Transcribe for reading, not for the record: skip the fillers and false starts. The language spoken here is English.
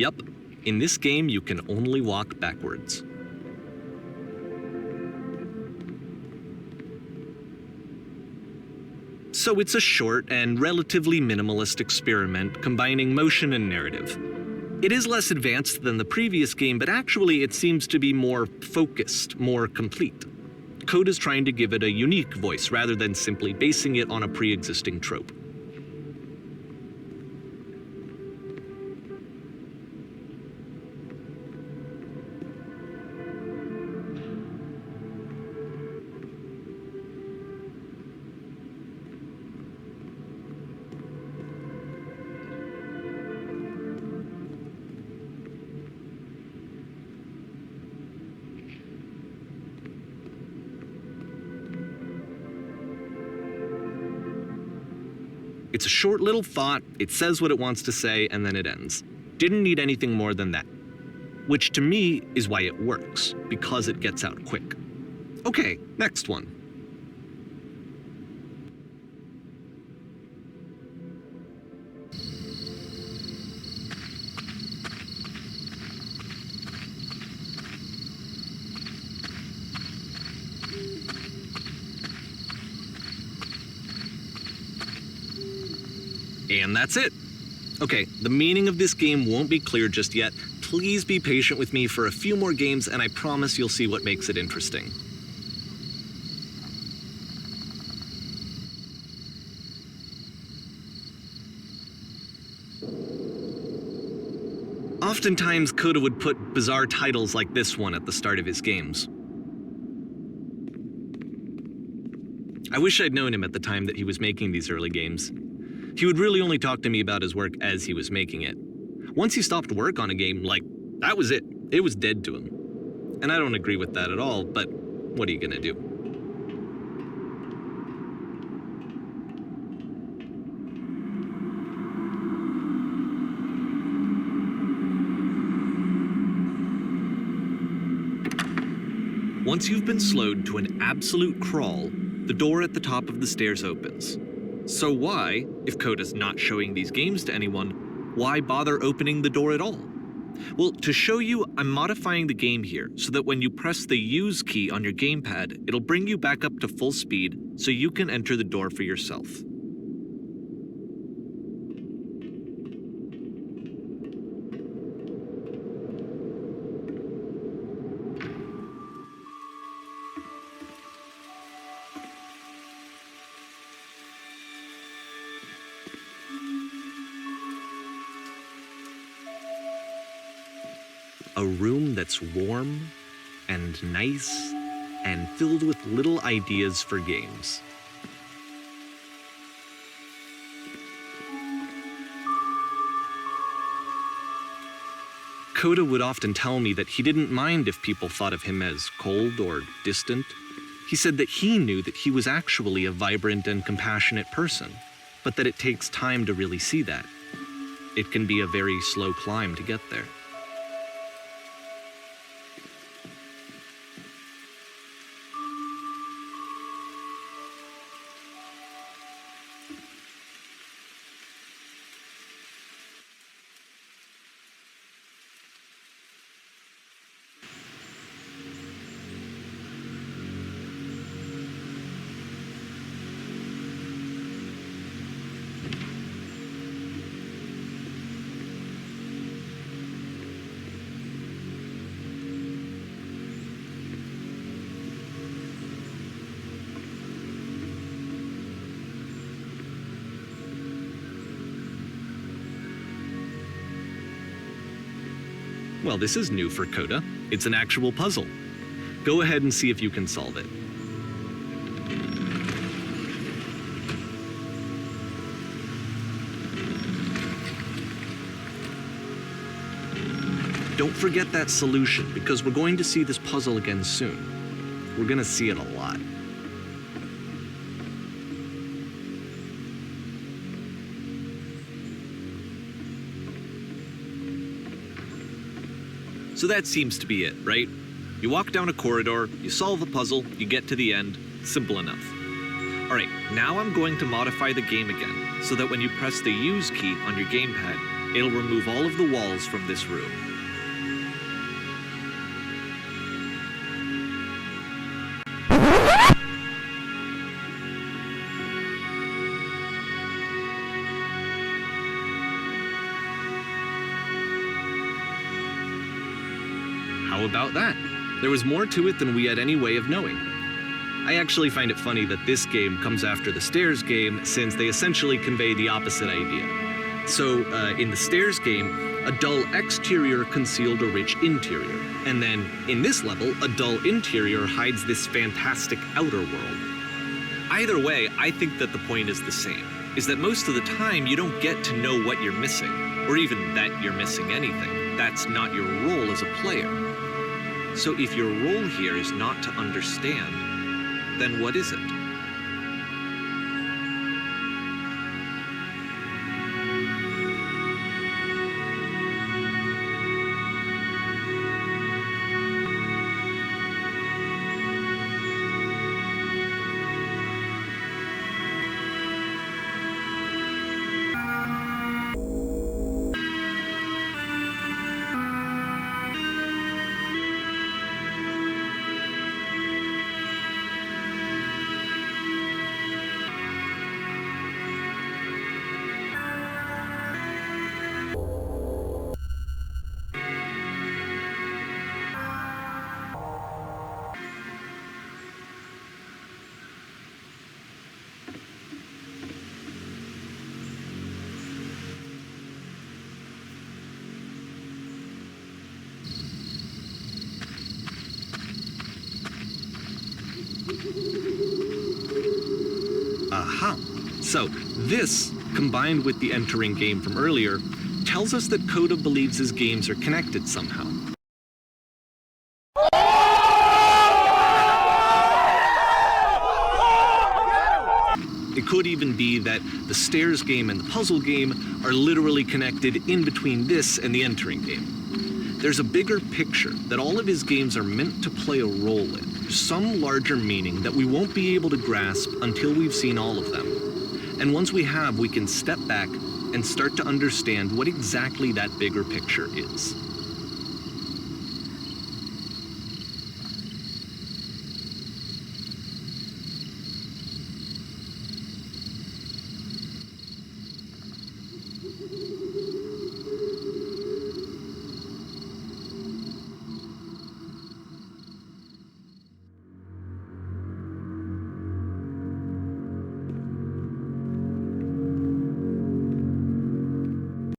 Yup, in this game you can only walk backwards. So it's a short and relatively minimalist experiment combining motion and narrative. It is less advanced than the previous game, but actually it seems to be more focused, more complete. CODA's trying to give it a unique voice rather than simply basing it on a pre-existing trope. It's a short little thought, it says what it wants to say, and then it ends. Didn't need anything more than that. Which to me is why it works, because it gets out quick. Okay, next one. And that's it. Okay, the meaning of this game won't be clear just yet. Please be patient with me for a few more games, and I promise you'll see what makes it interesting. Oftentimes, CODA would put bizarre titles like this one at the start of his games. I wish I'd known him at the time that he was making these early games. He would really only talk to me about his work as he was making it. Once he stopped work on a game, that was it. It was dead to him. And I don't agree with that at all, but what are you gonna do? Once you've been slowed to an absolute crawl, the door at the top of the stairs opens. So why, if CODA's not showing these games to anyone, why bother opening the door at all? Well, to show you, I'm modifying the game here so that when you press the Use key on your gamepad, it'll bring you back up to full speed so you can enter the door for yourself. A room that's warm and nice and filled with little ideas for games. CODA would often tell me that he didn't mind if people thought of him as cold or distant. He said that he knew that he was actually a vibrant and compassionate person, but that it takes time to really see that. It can be a very slow climb to get there. Well, this is new for CODA. It's an actual puzzle. Go ahead and see if you can solve it. Don't forget that solution, because we're going to see this puzzle again soon. We're gonna see it a lot. So that seems to be it, right? You walk down a corridor, you solve a puzzle, you get to the end. Simple enough. Alright, now I'm going to modify the game again, so that when you press the Use key on your gamepad, It'll remove all of the walls from this room. How about that? There was more to it than we had any way of knowing. I actually find it funny that this game comes after the Stairs game, since they essentially convey the opposite idea. So, in the Stairs game, a dull exterior concealed a rich interior. And then, in this level, a dull interior hides this fantastic outer world. Either way, I think that the point is the same, is that most of the time you don't get to know what you're missing, or even that you're missing anything. That's not your role as a player. So if your role here is not to understand, then what is it? Aha! So, this, combined with the entering game from earlier, tells us that CODA believes his games are connected somehow. It could even be that the Stairs game and the puzzle game are literally connected in between this and the entering game. There's a bigger picture that all of his games are meant to play a role in. Some larger meaning that we won't be able to grasp until we've seen all of them. And once we have, we can step back and start to understand what exactly that bigger picture is.